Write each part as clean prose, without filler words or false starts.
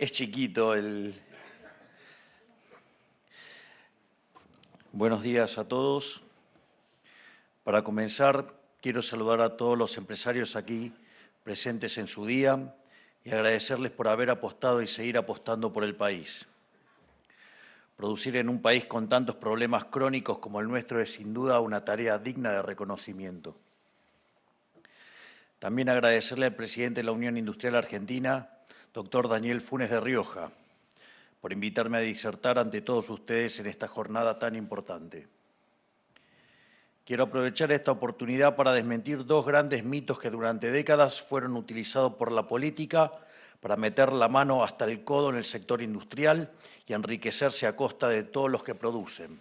Es chiquito el... Buenos días a todos. Para comenzar, quiero saludar a todos los empresarios aquí presentes en su día y agradecerles por haber apostado y seguir apostando por el país. Producir en un país con tantos problemas crónicos como el nuestro es sin duda una tarea digna de reconocimiento. También agradecerle al presidente de la Unión Industrial Argentina, doctor Daniel Funes de Rioja, por invitarme a disertar ante todos ustedes en esta jornada tan importante. Quiero aprovechar esta oportunidad para desmentir dos grandes mitos que durante décadas fueron utilizados por la política para meter la mano hasta el codo en el sector industrial y enriquecerse a costa de todos los que producen.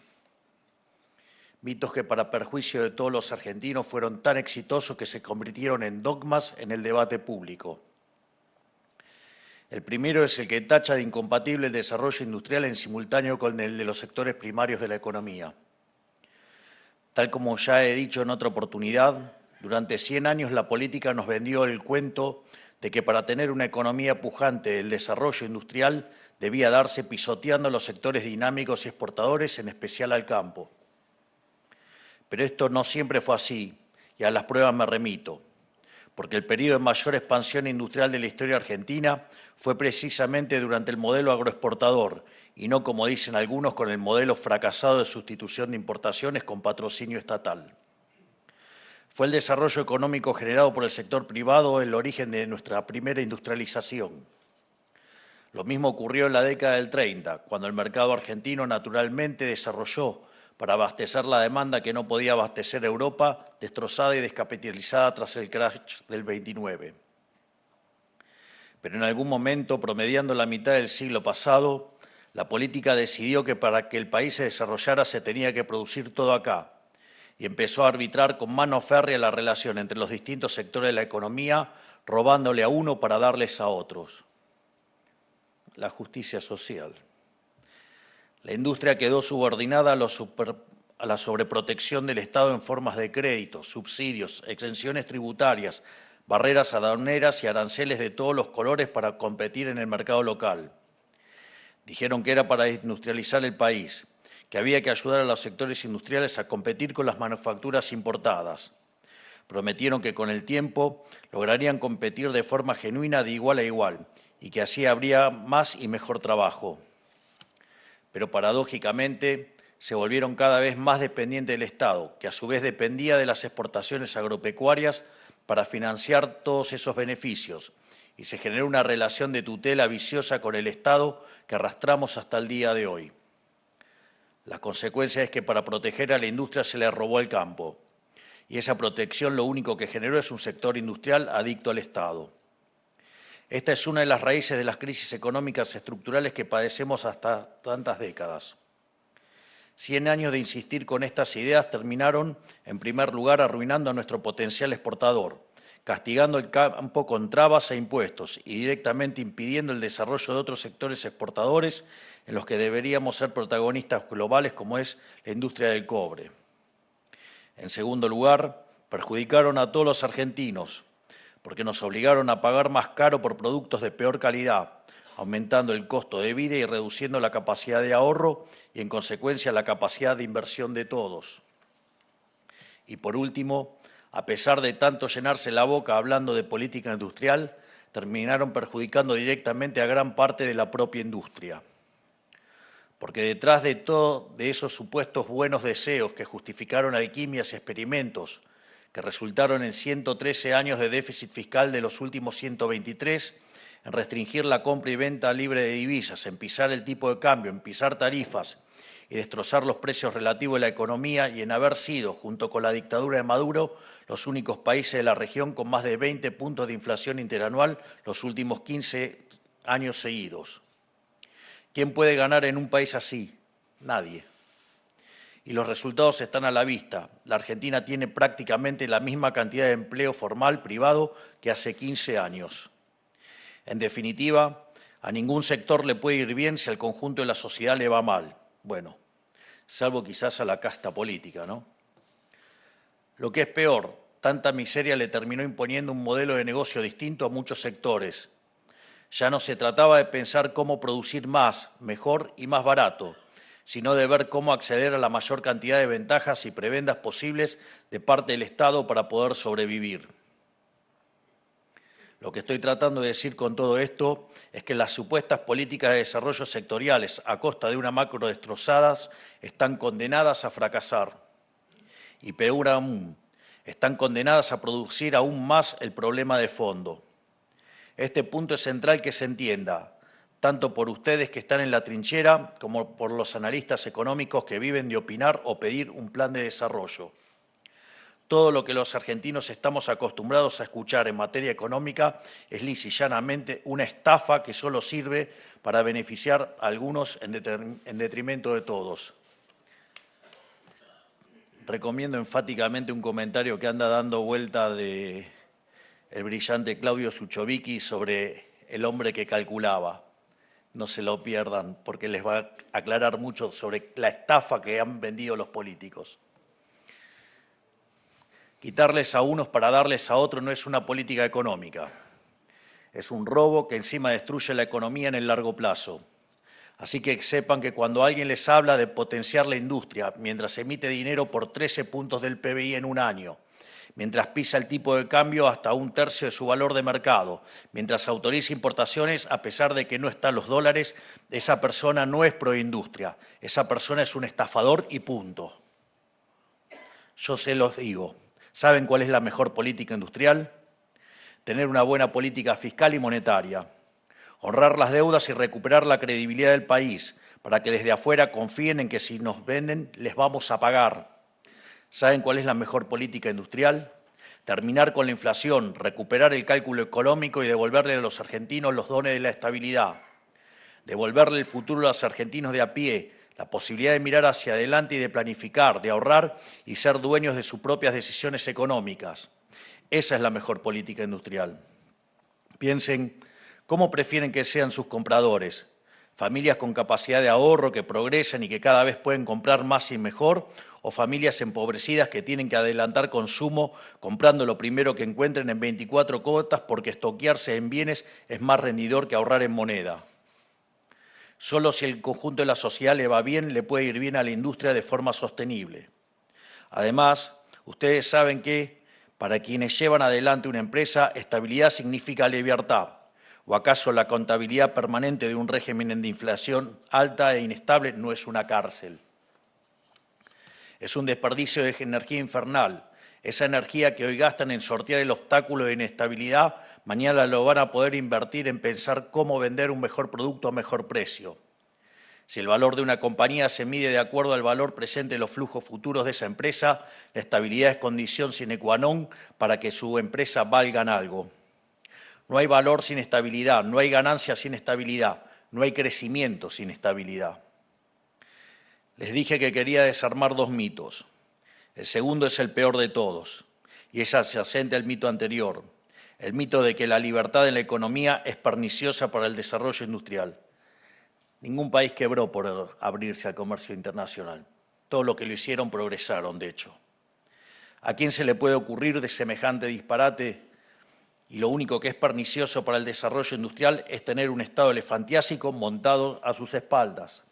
Mitos que para perjuicio de todos los argentinos fueron tan exitosos que se convirtieron en dogmas en el debate público. El primero es el que tacha de incompatible el desarrollo industrial en simultáneo con el de los sectores primarios de la economía. Tal como ya he dicho en otra oportunidad, durante 100 años la política nos vendió el cuento de que para tener una economía pujante el desarrollo industrial debía darse pisoteando los sectores dinámicos y exportadores, en especial al campo. Pero esto no siempre fue así, y a las pruebas me remito, porque el periodo de mayor expansión industrial de la historia argentina fue precisamente durante el modelo agroexportador, y no, como dicen algunos, con el modelo fracasado de sustitución de importaciones con patrocinio estatal. Fue el desarrollo económico generado por el sector privado el origen de nuestra primera industrialización. Lo mismo ocurrió en la década del 30, cuando el mercado argentino naturalmente desarrolló para abastecer la demanda que no podía abastecer Europa, destrozada y descapitalizada tras el crash del 29. Pero en algún momento, promediando la mitad del siglo pasado, la política decidió que para que el país se desarrollara se tenía que producir todo acá y empezó a arbitrar con mano férrea la relación entre los distintos sectores de la economía, robándole a uno para darles a otros. La justicia social. La industria quedó subordinada a la sobreprotección del Estado en formas de créditos, subsidios, exenciones tributarias, barreras aduaneras y aranceles de todos los colores para competir en el mercado local. Dijeron que era para industrializar el país, que había que ayudar a los sectores industriales a competir con las manufacturas importadas. Prometieron que con el tiempo lograrían competir de forma genuina de igual a igual y que así habría más y mejor trabajo. Pero paradójicamente se volvieron cada vez más dependientes del Estado, que a su vez dependía de las exportaciones agropecuarias para financiar todos esos beneficios, y se generó una relación de tutela viciosa con el Estado que arrastramos hasta el día de hoy. La consecuencia es que para proteger a la industria se le robó el campo, y esa protección lo único que generó es un sector industrial adicto al Estado. Esta es una de las raíces de las crisis económicas estructurales que padecemos hasta tantas décadas. 100 años de insistir con estas ideas terminaron, en primer lugar, arruinando a nuestro potencial exportador, castigando el campo con trabas e impuestos y directamente impidiendo el desarrollo de otros sectores exportadores en los que deberíamos ser protagonistas globales, como es la industria del cobre. En segundo lugar, perjudicaron a todos los argentinos, porque nos obligaron a pagar más caro por productos de peor calidad, aumentando el costo de vida y reduciendo la capacidad de ahorro y, en consecuencia, la capacidad de inversión de todos. Y por último, a pesar de tanto llenarse la boca hablando de política industrial, terminaron perjudicando directamente a gran parte de la propia industria. Porque detrás de esos supuestos buenos deseos que justificaron alquimias y experimentos, que resultaron en 113 años de déficit fiscal de los últimos 123, en restringir la compra y venta libre de divisas, en pisar el tipo de cambio, en pisar tarifas y destrozar los precios relativos de la economía y en haber sido, junto con la dictadura de Maduro, los únicos países de la región con más de 20 puntos de inflación interanual los últimos 15 años seguidos. ¿Quién puede ganar en un país así? Nadie. Y los resultados están a la vista. La Argentina tiene prácticamente la misma cantidad de empleo formal privado que hace 15 años. En definitiva, a ningún sector le puede ir bien si al conjunto de la sociedad le va mal. Bueno, salvo quizás a la casta política, ¿no? Lo que es peor, tanta miseria le terminó imponiendo un modelo de negocio distinto a muchos sectores. Ya no se trataba de pensar cómo producir más, mejor y más barato, sino de ver cómo acceder a la mayor cantidad de ventajas y prebendas posibles de parte del Estado para poder sobrevivir. Lo que estoy tratando de decir con todo esto es que las supuestas políticas de desarrollo sectoriales a costa de una macro destrozadas están condenadas a fracasar. Y peor aún, están condenadas a producir aún más el problema de fondo. Este punto es central que se entienda, tanto por ustedes que están en la trinchera como por los analistas económicos que viven de opinar o pedir un plan de desarrollo. Todo lo que los argentinos estamos acostumbrados a escuchar en materia económica es lisa y llanamente una estafa que solo sirve para beneficiar a algunos en detrimento de todos. Recomiendo enfáticamente un comentario que anda dando vuelta de el brillante Claudio Suchovicki sobre el hombre que calculaba. No se lo pierdan, porque les va a aclarar mucho sobre la estafa que han vendido los políticos. Quitarles a unos para darles a otros no es una política económica. Es un robo que encima destruye la economía en el largo plazo. Así que sepan que cuando alguien les habla de potenciar la industria, mientras emite dinero por 13 puntos del PBI en un año, mientras pisa el tipo de cambio hasta 1/3 de su valor de mercado, mientras autoriza importaciones a pesar de que no están los dólares, esa persona no es proindustria, esa persona es un estafador y punto. Yo se los digo, ¿saben cuál es la mejor política industrial? Tener una buena política fiscal y monetaria, honrar las deudas y recuperar la credibilidad del país para que desde afuera confíen en que si nos venden les vamos a pagar. ¿Saben cuál es la mejor política industrial? Terminar con la inflación, recuperar el cálculo económico y devolverle a los argentinos los dones de la estabilidad. Devolverle el futuro a los argentinos de a pie, la posibilidad de mirar hacia adelante y de planificar, de ahorrar y ser dueños de sus propias decisiones económicas. Esa es la mejor política industrial. Piensen, ¿cómo prefieren que sean sus compradores? ¿Familias con capacidad de ahorro que progresan y que cada vez pueden comprar más y mejor? ¿O familias empobrecidas que tienen que adelantar consumo comprando lo primero que encuentren en 24 cuotas porque estoquearse en bienes es más rendidor que ahorrar en moneda? Solo si el conjunto de la sociedad le va bien, le puede ir bien a la industria de forma sostenible. Además, ustedes saben que para quienes llevan adelante una empresa, estabilidad significa libertad. ¿O acaso la contabilidad permanente de un régimen de inflación alta e inestable no es una cárcel? Es un desperdicio de energía infernal. Esa energía que hoy gastan en sortear el obstáculo de inestabilidad, mañana lo van a poder invertir en pensar cómo vender un mejor producto a mejor precio. Si el valor de una compañía se mide de acuerdo al valor presente de los flujos futuros de esa empresa, la estabilidad es condición sine qua non para que su empresa valga algo. No hay valor sin estabilidad, no hay ganancia sin estabilidad, no hay crecimiento sin estabilidad. Les dije que quería desarmar dos mitos. El segundo es el peor de todos y es adyacente al mito anterior, el mito de que la libertad en la economía es perniciosa para el desarrollo industrial. Ningún país quebró por abrirse al comercio internacional. Todo lo que lo hicieron progresaron, de hecho. ¿A quién se le puede ocurrir de semejante disparate? Y lo único que es pernicioso para el desarrollo industrial es tener un Estado elefantiásico montado a sus espaldas.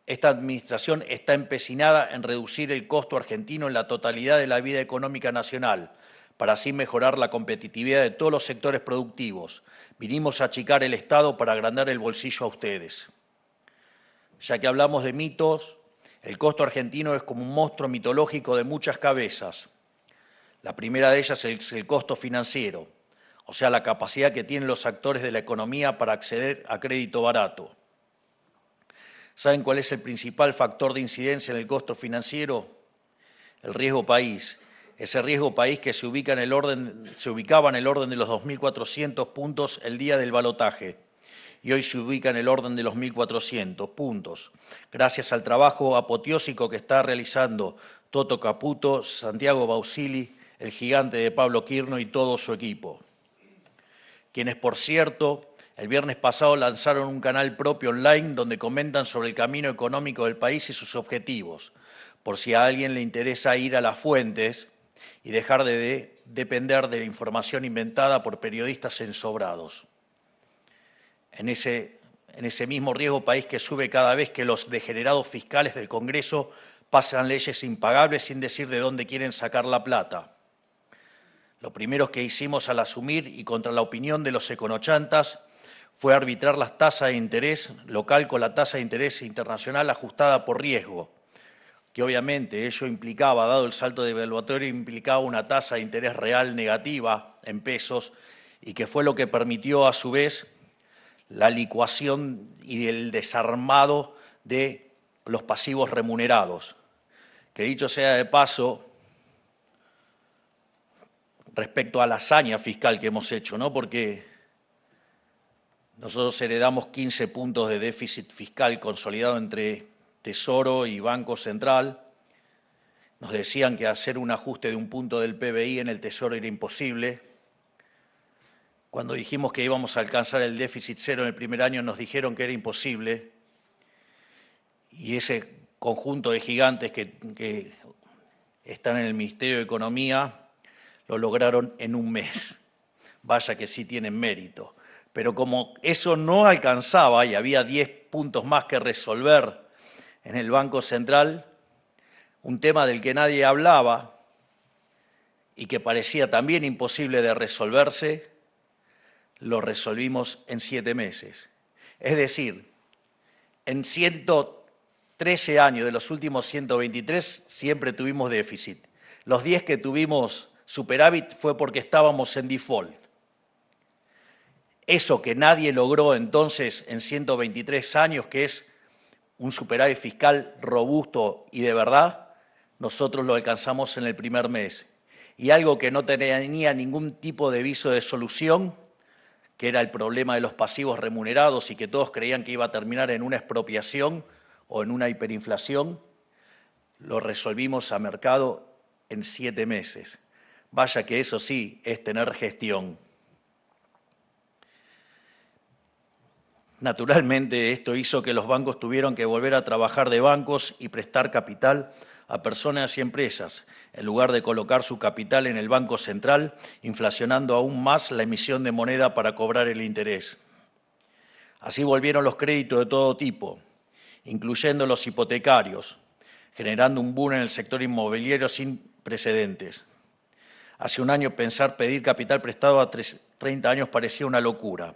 Esta administración está empecinada en reducir el costo argentino en la totalidad de la vida económica nacional, para así mejorar la competitividad de todos los sectores productivos. Vinimos a achicar el Estado para agrandar el bolsillo a ustedes. Ya que hablamos de mitos, el costo argentino es como un monstruo mitológico de muchas cabezas. La primera de ellas es el costo financiero, o sea, la capacidad que tienen los actores de la economía para acceder a crédito barato. ¿Saben cuál es el principal factor de incidencia en el costo financiero? El riesgo país. Ese riesgo país que se ubicaba en el orden de los 2.400 puntos el día del balotaje y hoy se ubica en el orden de los 1.400 puntos, gracias al trabajo apoteósico que está realizando Toto Caputo, Santiago Bausili, el gigante de Pablo Quirno y todo su equipo. Quienes, por cierto, el viernes pasado lanzaron un canal propio online donde comentan sobre el camino económico del país y sus objetivos, por si a alguien le interesa ir a las fuentes y dejar de depender de la información inventada por periodistas ensobrados. en ese mismo riesgo país que sube cada vez que los degenerados fiscales del Congreso pasan leyes impagables sin decir de dónde quieren sacar la plata. Lo primero que hicimos al asumir y contra la opinión de los econochantas fue arbitrar las tasas de interés local con la tasa de interés internacional ajustada por riesgo, que obviamente ello implicaba, dado el salto devaluatorio, implicaba una tasa de interés real negativa en pesos y que fue lo que permitió a su vez la licuación y el desarmado de los pasivos remunerados, que dicho sea de paso, respecto a la hazaña fiscal que hemos hecho, ¿no? Porque nosotros heredamos 15 puntos de déficit fiscal consolidado entre Tesoro y Banco Central. Nos decían que hacer un ajuste de un punto del PBI en el Tesoro era imposible. Cuando dijimos que íbamos a alcanzar el déficit cero en el primer año, nos dijeron que era imposible. Y ese conjunto de gigantes que están en el Ministerio de Economía lo lograron en un mes. Vaya que sí tienen mérito. Pero como eso no alcanzaba y había 10 puntos más que resolver en el Banco Central, un tema del que nadie hablaba y que parecía también imposible de resolverse, lo resolvimos en 7 meses. Es decir, en 113 años de los últimos 123 siempre tuvimos déficit. Los 10 que tuvimos superávit fue porque estábamos en default. Eso que nadie logró entonces en 123 años, que es un superávit fiscal robusto y de verdad, nosotros lo alcanzamos en el primer mes. Y algo que no tenía ningún tipo de viso de solución, que era el problema de los pasivos remunerados y que todos creían que iba a terminar en una expropiación o en una hiperinflación, lo resolvimos a mercado en 7 meses. Vaya que eso sí es tener gestión. Naturalmente, esto hizo que los bancos tuvieran que volver a trabajar de bancos y prestar capital a personas y empresas, en lugar de colocar su capital en el Banco Central, inflacionando aún más la emisión de moneda para cobrar el interés. Así volvieron los créditos de todo tipo, incluyendo los hipotecarios, generando un boom en el sector inmobiliario sin precedentes. Hace un año pensar pedir capital prestado a 30 años parecía una locura.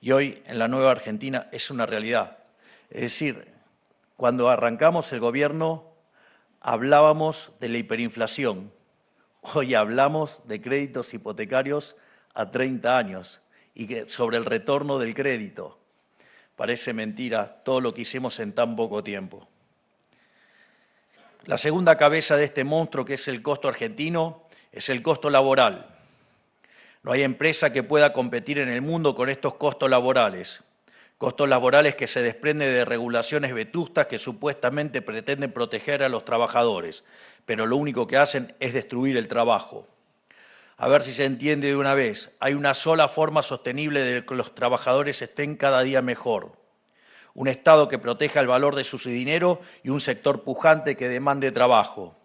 Y hoy, en la nueva Argentina, es una realidad. Es decir, cuando arrancamos el gobierno, hablábamos de la hiperinflación. Hoy hablamos de créditos hipotecarios a 30 años y sobre el retorno del crédito. Parece mentira todo lo que hicimos en tan poco tiempo. La segunda cabeza de este monstruo, que es el costo argentino, es el costo laboral. No hay empresa que pueda competir en el mundo con estos costos laborales que se desprenden de regulaciones vetustas que supuestamente pretenden proteger a los trabajadores, pero lo único que hacen es destruir el trabajo. A ver si se entiende de una vez, hay una sola forma sostenible de que los trabajadores estén cada día mejor. Un Estado que proteja el valor de su dinero y un sector pujante que demande trabajo.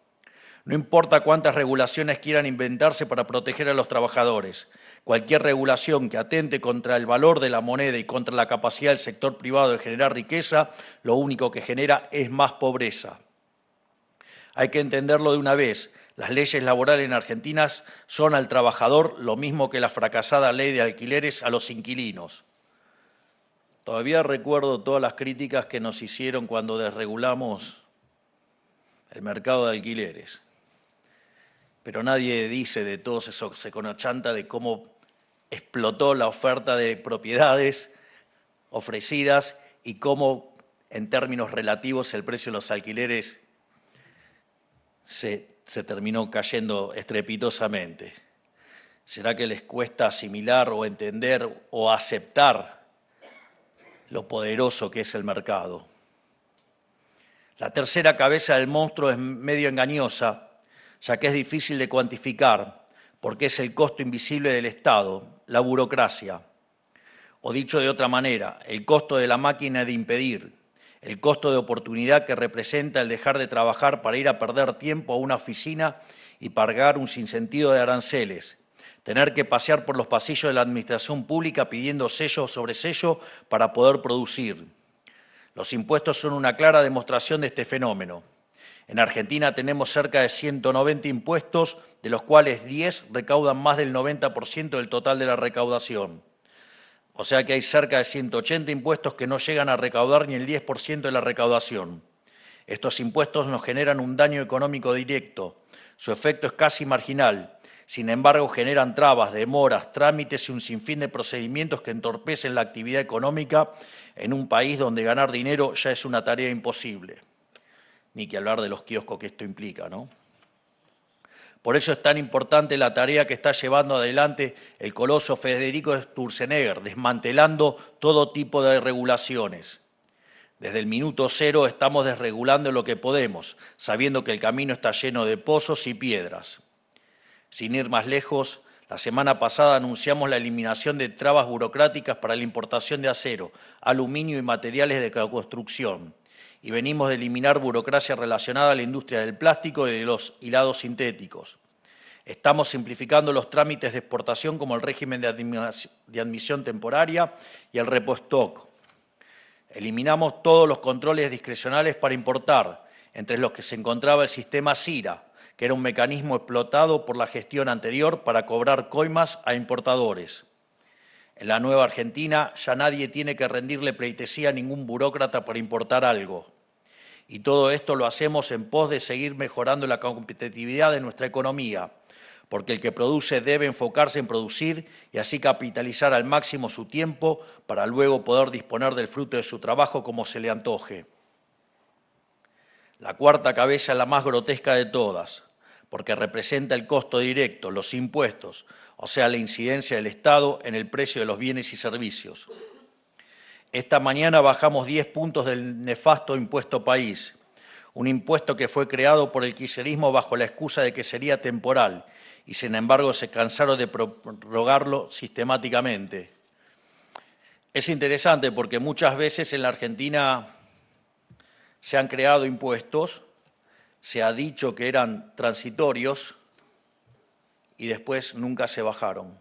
No importa cuántas regulaciones quieran inventarse para proteger a los trabajadores. Cualquier regulación que atente contra el valor de la moneda y contra la capacidad del sector privado de generar riqueza, lo único que genera es más pobreza. Hay que entenderlo de una vez. Las leyes laborales en Argentina son al trabajador lo mismo que la fracasada ley de alquileres a los inquilinos. Todavía recuerdo todas las críticas que nos hicieron cuando desregulamos el mercado de alquileres. Pero nadie dice de todos esos econochantas de cómo explotó la oferta de propiedades ofrecidas y cómo, en términos relativos, el precio de los alquileres se terminó cayendo estrepitosamente. ¿Será que les cuesta asimilar o entender o aceptar lo poderoso que es el mercado? La tercera cabeza del monstruo es medio engañosa, ya que es difícil de cuantificar, porque es el costo invisible del Estado, la burocracia. O dicho de otra manera, el costo de la máquina de impedir, el costo de oportunidad que representa el dejar de trabajar para ir a perder tiempo a una oficina y pagar un sinsentido de aranceles. Tener que pasear por los pasillos de la administración pública pidiendo sello sobre sello para poder producir. Los impuestos son una clara demostración de este fenómeno. En Argentina tenemos cerca de 190 impuestos, de los cuales 10 recaudan más del 90% del total de la recaudación. O sea que hay cerca de 180 impuestos que no llegan a recaudar ni el 10% de la recaudación. Estos impuestos nos generan un daño económico directo. Su efecto es casi marginal. Sin embargo, generan trabas, demoras, trámites y un sinfín de procedimientos que entorpecen la actividad económica en un país donde ganar dinero ya es una tarea imposible. Ni que hablar de los kioscos que esto implica, ¿no? Por eso es tan importante la tarea que está llevando adelante el coloso Federico Sturzenegger, desmantelando todo tipo de regulaciones. Desde el minuto cero estamos desregulando lo que podemos, sabiendo que el camino está lleno de pozos y piedras. Sin ir más lejos, la semana pasada anunciamos la eliminación de trabas burocráticas para la importación de acero, aluminio y materiales de construcción. Y venimos de eliminar burocracia relacionada a la industria del plástico y de los hilados sintéticos. Estamos simplificando los trámites de exportación como el régimen de admisión temporaria y el repostock. Eliminamos todos los controles discrecionales para importar, entre los que se encontraba el sistema CIRA, que era un mecanismo explotado por la gestión anterior para cobrar coimas a importadores. En la nueva Argentina ya nadie tiene que rendirle pleitesía a ningún burócrata para importar algo. Y todo esto lo hacemos en pos de seguir mejorando la competitividad de nuestra economía, porque el que produce debe enfocarse en producir y así capitalizar al máximo su tiempo para luego poder disponer del fruto de su trabajo como se le antoje. La cuarta cabeza es la más grotesca de todas, porque representa el costo directo, los impuestos, o sea, la incidencia del Estado en el precio de los bienes y servicios. Esta mañana bajamos 10 puntos del nefasto impuesto país, un impuesto que fue creado por el kirchnerismo bajo la excusa de que sería temporal, y sin embargo se cansaron de prorrogarlo sistemáticamente. Es interesante porque muchas veces en la Argentina se han creado impuestos, se ha dicho que eran transitorios y después nunca se bajaron.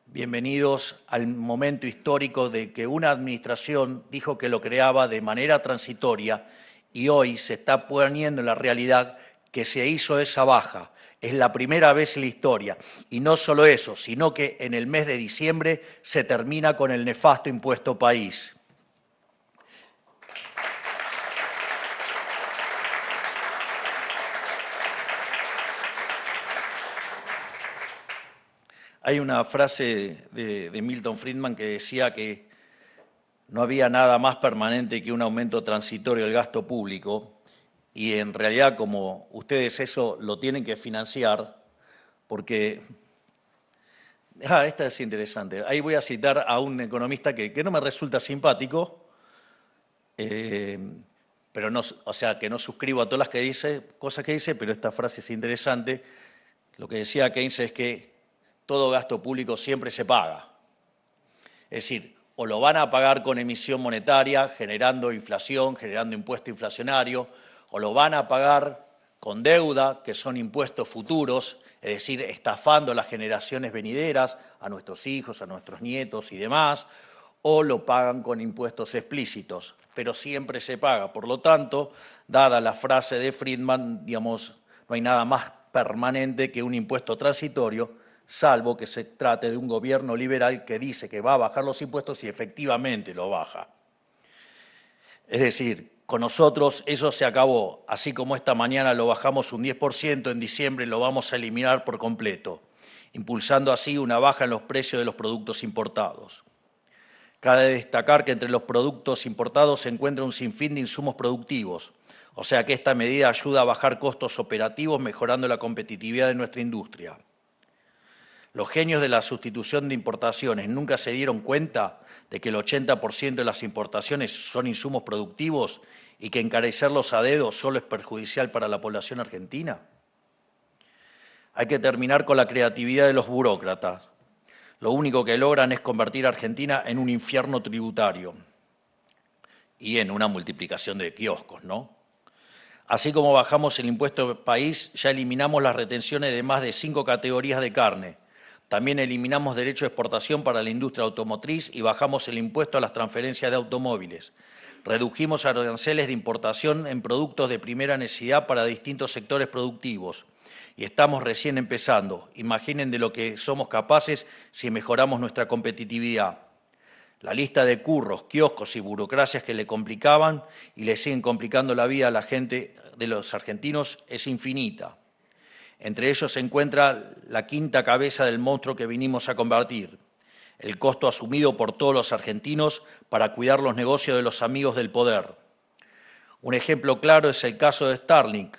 Bienvenidos al momento histórico de que una administración dijo que lo creaba de manera transitoria y hoy se está poniendo en la realidad que se hizo esa baja. Es la primera vez en la historia. Y no solo eso, sino que en el mes de diciembre se termina con el nefasto impuesto país. Hay una frase de Milton Friedman que decía que no había nada más permanente que un aumento transitorio del gasto público y en realidad como ustedes eso lo tienen que financiar porque... esta es interesante. Ahí voy a citar a un economista que no me resulta simpático, pero no, o sea, que no suscribo a todas las cosas que dice, pero esta frase es interesante. Lo que decía Keynes es que todo gasto público siempre se paga. Es decir, o lo van a pagar con emisión monetaria, generando inflación, generando impuesto inflacionario, o lo van a pagar con deuda, que son impuestos futuros, es decir, estafando a las generaciones venideras, a nuestros hijos, a nuestros nietos y demás, o lo pagan con impuestos explícitos, pero siempre se paga. Por lo tanto, dada la frase de Friedman, digamos, no hay nada más permanente que un impuesto transitorio, salvo que se trate de un gobierno liberal que dice que va a bajar los impuestos y efectivamente lo baja. Es decir, con nosotros eso se acabó, así como esta mañana lo bajamos un 10%, en diciembre lo vamos a eliminar por completo, impulsando así una baja en los precios de los productos importados. Cabe destacar que entre los productos importados se encuentra un sinfín de insumos productivos, o sea que esta medida ayuda a bajar costos operativos, mejorando la competitividad de nuestra industria. Los genios de la sustitución de importaciones nunca se dieron cuenta de que el 80% de las importaciones son insumos productivos y que encarecerlos a dedo solo es perjudicial para la población argentina. Hay que terminar con la creatividad de los burócratas. Lo único que logran es convertir a Argentina en un infierno tributario y en una multiplicación de kioscos, ¿no? Así como bajamos el impuesto país, ya eliminamos las retenciones de más de 5 categorías de carne. También eliminamos derecho de exportación para la industria automotriz y bajamos el impuesto a las transferencias de automóviles. Redujimos aranceles de importación en productos de primera necesidad para distintos sectores productivos. Y estamos recién empezando. Imaginen de lo que somos capaces si mejoramos nuestra competitividad. La lista de curros, kioscos y burocracias que le complicaban y le siguen complicando la vida a la gente de los argentinos es infinita. Entre ellos se encuentra la quinta cabeza del monstruo que vinimos a combatir, el costo asumido por todos los argentinos para cuidar los negocios de los amigos del poder. Un ejemplo claro es el caso de Starlink,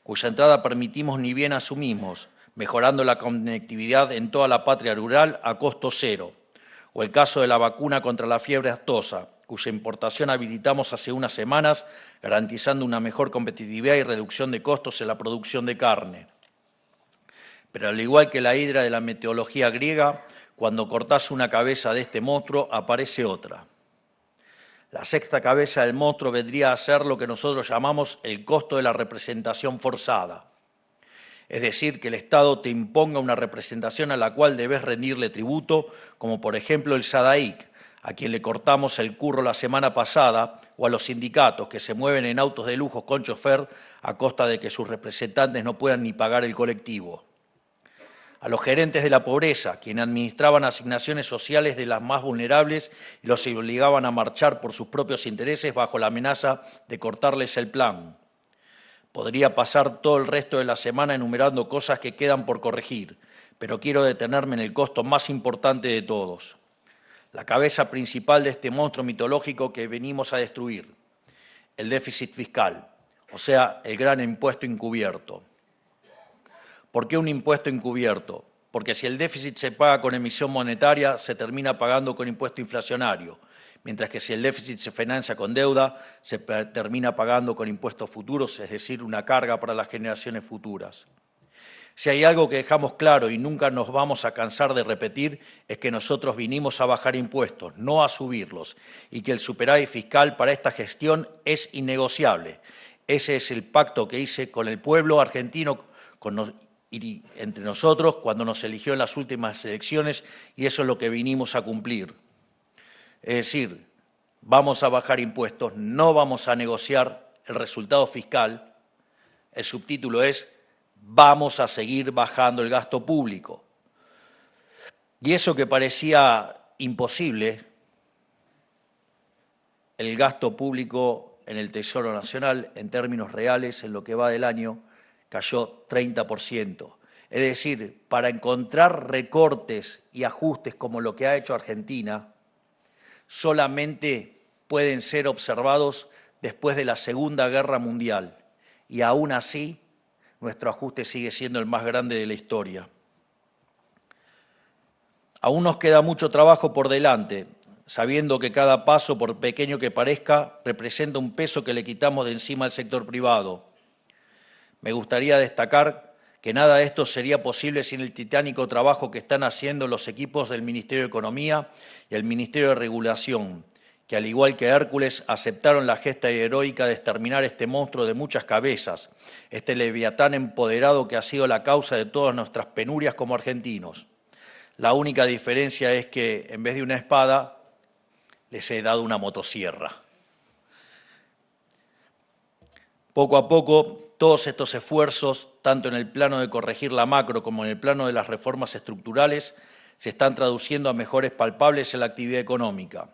cuya entrada permitimos ni bien asumimos, mejorando la conectividad en toda la patria rural a costo cero. O el caso de la vacuna contra la fiebre aftosa, cuya importación habilitamos hace unas semanas, garantizando una mejor competitividad y reducción de costos en la producción de carne. Pero al igual que la hidra de la mitología griega, cuando cortás una cabeza de este monstruo, aparece otra. La sexta cabeza del monstruo vendría a ser lo que nosotros llamamos el costo de la representación forzada. Es decir, que el Estado te imponga una representación a la cual debes rendirle tributo, como por ejemplo el SADAIC, a quien le cortamos el curro la semana pasada, o a los sindicatos que se mueven en autos de lujo con chofer a costa de que sus representantes no puedan ni pagar el colectivo. A los gerentes de la pobreza, quienes administraban asignaciones sociales de las más vulnerables y los obligaban a marchar por sus propios intereses bajo la amenaza de cortarles el plan. Podría pasar todo el resto de la semana enumerando cosas que quedan por corregir, pero quiero detenerme en el costo más importante de todos. La cabeza principal de este monstruo mitológico que venimos a destruir, el déficit fiscal, o sea, el gran impuesto encubierto. ¿Por qué un impuesto encubierto? Porque si el déficit se paga con emisión monetaria, se termina pagando con impuesto inflacionario, mientras que si el déficit se financia con deuda, se termina pagando con impuestos futuros, es decir, una carga para las generaciones futuras. Si hay algo que dejamos claro y nunca nos vamos a cansar de repetir, es que nosotros vinimos a bajar impuestos, no a subirlos, y que el superávit fiscal para esta gestión es innegociable. Ese es el pacto que hice con el pueblo argentino y entre nosotros cuando nos eligió en las últimas elecciones, y eso es lo que vinimos a cumplir. Es decir, vamos a bajar impuestos, no vamos a negociar el resultado fiscal. El subtítulo es: vamos a seguir bajando el gasto público. Y eso que parecía imposible, el gasto público en el Tesoro Nacional, en términos reales, en lo que va del año, cayó 30%. Es decir, para encontrar recortes y ajustes como lo que ha hecho Argentina, solamente pueden ser observados después de la Segunda Guerra Mundial. Y aún así, nuestro ajuste sigue siendo el más grande de la historia. Aún nos queda mucho trabajo por delante, sabiendo que cada paso, por pequeño que parezca, representa un peso que le quitamos de encima al sector privado. Me gustaría destacar que nada de esto sería posible sin el titánico trabajo que están haciendo los equipos del Ministerio de Economía y el Ministerio de Regulación, que al igual que Hércules aceptaron la gesta heroica de exterminar este monstruo de muchas cabezas, este leviatán empoderado que ha sido la causa de todas nuestras penurias como argentinos. La única diferencia es que en vez de una espada, les he dado una motosierra. Poco a poco, todos estos esfuerzos, tanto en el plano de corregir la macro como en el plano de las reformas estructurales, se están traduciendo a mejores palpables en la actividad económica.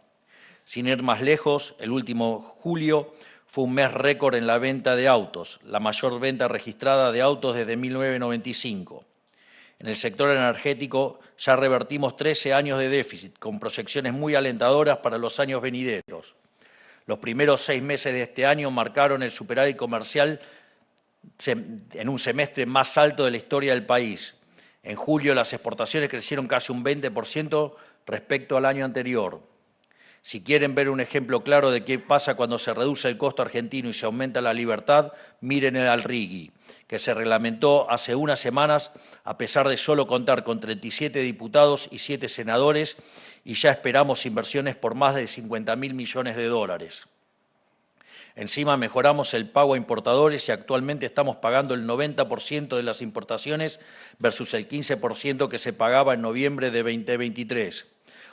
Sin ir más lejos, el último julio fue un mes récord en la venta de autos, la mayor venta registrada de autos desde 1995. En el sector energético ya revertimos 13 años de déficit, con proyecciones muy alentadoras para los años venideros. Los primeros 6 meses de este año marcaron el superávit comercial en un semestre más alto de la historia del país. En julio las exportaciones crecieron casi un 20% respecto al año anterior. Si quieren ver un ejemplo claro de qué pasa cuando se reduce el costo argentino y se aumenta la libertad, miren el Alrigui, que se reglamentó hace unas semanas a pesar de solo contar con 37 diputados y 7 senadores, y ya esperamos inversiones por más de 50.000 millones de dólares. Encima mejoramos el pago a importadores y actualmente estamos pagando el 90% de las importaciones versus el 15% que se pagaba en noviembre de 2023.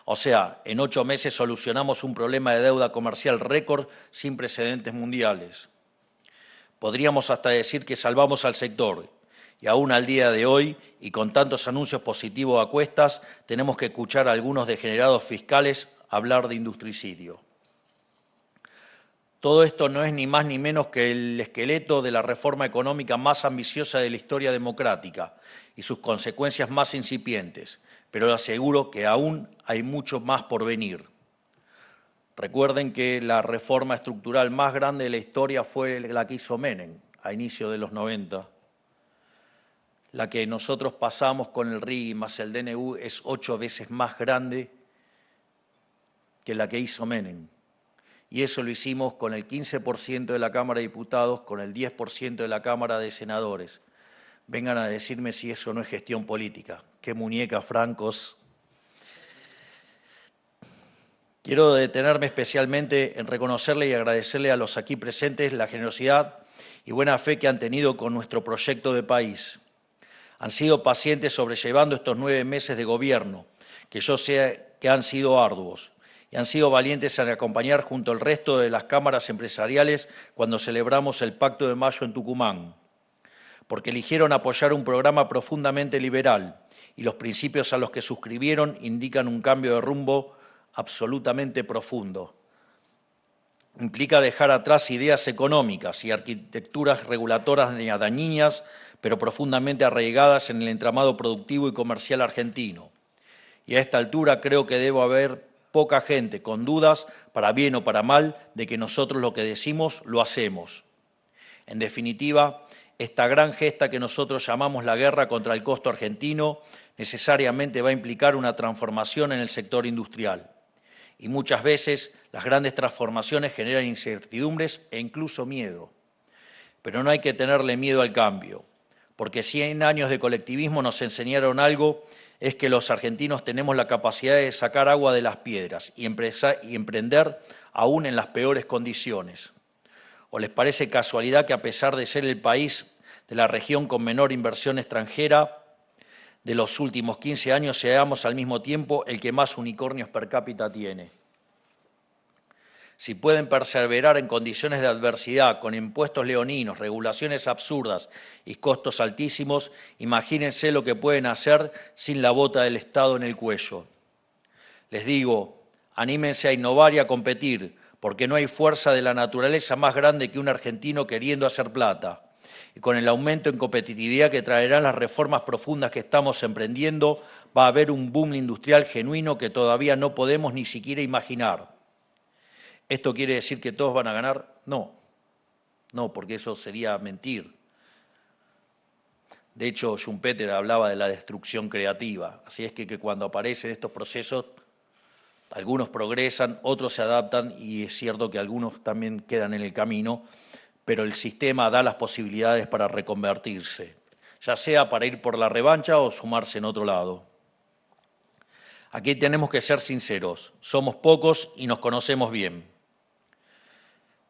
O sea, en 8 meses solucionamos un problema de deuda comercial récord sin precedentes mundiales. Podríamos hasta decir que salvamos al sector y aún al día de hoy, y con tantos anuncios positivos a cuestas, tenemos que escuchar a algunos degenerados fiscales hablar de industricidio. Todo esto no es ni más ni menos que el esqueleto de la reforma económica más ambiciosa de la historia democrática y sus consecuencias más incipientes, pero le aseguro que aún hay mucho más por venir. Recuerden que la reforma estructural más grande de la historia fue la que hizo Menem a inicio de los 90. La que nosotros pasamos con el RIGI más el DNU es 8 veces más grande que la que hizo Menem. Y eso lo hicimos con el 15% de la Cámara de Diputados, con el 10% de la Cámara de Senadores. Vengan a decirme si eso no es gestión política. ¡Qué muñeca, francos! Quiero detenerme especialmente en reconocerle y agradecerle a los aquí presentes la generosidad y buena fe que han tenido con nuestro proyecto de país. Han sido pacientes sobrellevando estos 9 meses de gobierno, que yo sé que han sido arduos, y han sido valientes en acompañar junto al resto de las cámaras empresariales cuando celebramos el Pacto de Mayo en Tucumán, porque eligieron apoyar un programa profundamente liberal y los principios a los que suscribieron indican un cambio de rumbo absolutamente profundo. Implica dejar atrás ideas económicas y arquitecturas regulatoras dañinas, pero profundamente arraigadas en el entramado productivo y comercial argentino. Y a esta altura creo que debe haber poca gente con dudas, para bien o para mal, de que nosotros lo que decimos lo hacemos. En definitiva, esta gran gesta que nosotros llamamos la guerra contra el costo argentino necesariamente va a implicar una transformación en el sector industrial. Y muchas veces las grandes transformaciones generan incertidumbres e incluso miedo. Pero no hay que tenerle miedo al cambio, porque 100 años de colectivismo nos enseñaron algo, es que los argentinos tenemos la capacidad de sacar agua de las piedras y emprender aún en las peores condiciones. ¿O les parece casualidad que a pesar de ser el país de la región con menor inversión extranjera de los últimos 15 años, seamos al mismo tiempo el que más unicornios per cápita tiene? Si pueden perseverar en condiciones de adversidad, con impuestos leoninos, regulaciones absurdas y costos altísimos, imagínense lo que pueden hacer sin la bota del Estado en el cuello. Les digo, anímense a innovar y a competir, porque no hay fuerza de la naturaleza más grande que un argentino queriendo hacer plata. Y con el aumento en competitividad que traerán las reformas profundas que estamos emprendiendo, va a haber un boom industrial genuino que todavía no podemos ni siquiera imaginar. ¿Esto quiere decir que todos van a ganar? No, porque eso sería mentir. De hecho, Schumpeter hablaba de la destrucción creativa. Así es que cuando aparecen estos procesos, algunos progresan, otros se adaptan y es cierto que algunos también quedan en el camino, pero el sistema da las posibilidades para reconvertirse, ya sea para ir por la revancha o sumarse en otro lado. Aquí tenemos que ser sinceros, somos pocos y nos conocemos bien.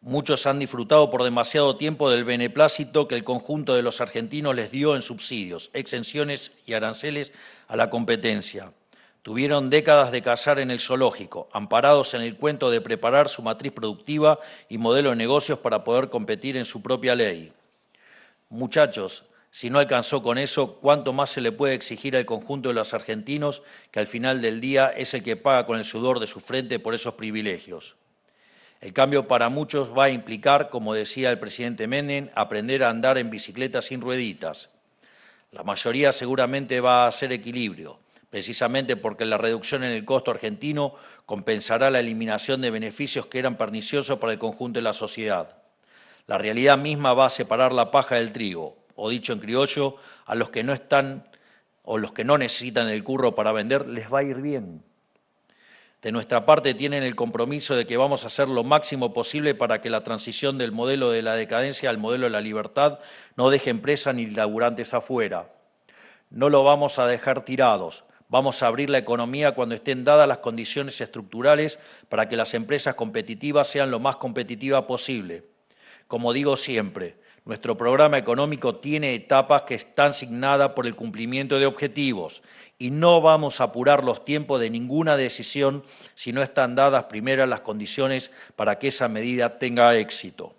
Muchos han disfrutado por demasiado tiempo del beneplácito que el conjunto de los argentinos les dio en subsidios, exenciones y aranceles a la competencia. Tuvieron décadas de cazar en el zoológico, amparados en el cuento de preparar su matriz productiva y modelo de negocios para poder competir en su propia ley. Muchachos, si no alcanzó con eso, ¿cuánto más se le puede exigir al conjunto de los argentinos, que al final del día es el que paga con el sudor de su frente por esos privilegios? El cambio para muchos va a implicar, como decía el presidente Menem, aprender a andar en bicicleta sin rueditas. La mayoría seguramente va a hacer equilibrio, precisamente porque la reducción en el costo argentino compensará la eliminación de beneficios que eran perniciosos para el conjunto de la sociedad. La realidad misma va a separar la paja del trigo, o dicho en criollo, a los que no están o los que no necesitan el curro para vender, les va a ir bien. De nuestra parte tienen el compromiso de que vamos a hacer lo máximo posible para que la transición del modelo de la decadencia al modelo de la libertad no deje empresas ni laburantes afuera. No lo vamos a dejar tirados. Vamos a abrir la economía cuando estén dadas las condiciones estructurales para que las empresas competitivas sean lo más competitivas posible. Como digo siempre, nuestro programa económico tiene etapas que están asignadas por el cumplimiento de objetivos y no vamos a apurar los tiempos de ninguna decisión si no están dadas primero las condiciones para que esa medida tenga éxito.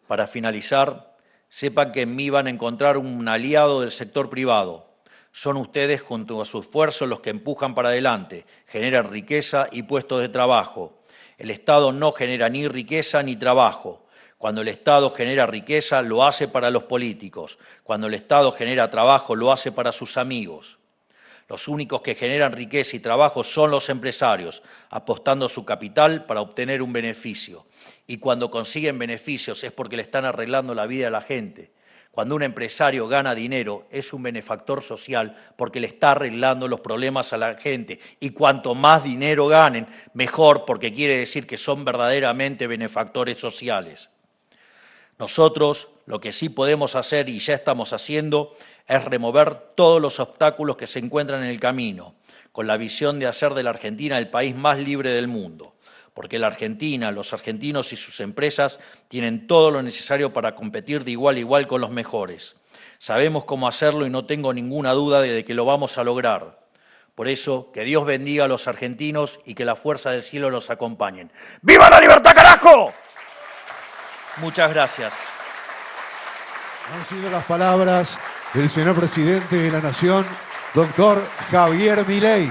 Para finalizar, sepan que en mí van a encontrar un aliado del sector privado. Son ustedes, junto a su esfuerzo, los que empujan para adelante, generan riqueza y puestos de trabajo. El Estado no genera ni riqueza ni trabajo. Cuando el Estado genera riqueza, lo hace para los políticos. Cuando el Estado genera trabajo, lo hace para sus amigos. Los únicos que generan riqueza y trabajo son los empresarios, apostando su capital para obtener un beneficio. Y cuando consiguen beneficios es porque le están arreglando la vida a la gente. Cuando un empresario gana dinero es un benefactor social porque le está arreglando los problemas a la gente. Y cuanto más dinero ganen, mejor, porque quiere decir que son verdaderamente benefactores sociales. Nosotros lo que sí podemos hacer y ya estamos haciendo es remover todos los obstáculos que se encuentran en el camino, con la visión de hacer de la Argentina el país más libre del mundo. Porque la Argentina, los argentinos y sus empresas tienen todo lo necesario para competir de igual a igual con los mejores. Sabemos cómo hacerlo y no tengo ninguna duda de que lo vamos a lograr. Por eso, que Dios bendiga a los argentinos y que la fuerza del cielo los acompañen. ¡Viva la libertad, carajo! Muchas gracias. Han sido las palabras del señor presidente de la Nación, doctor Javier Milei.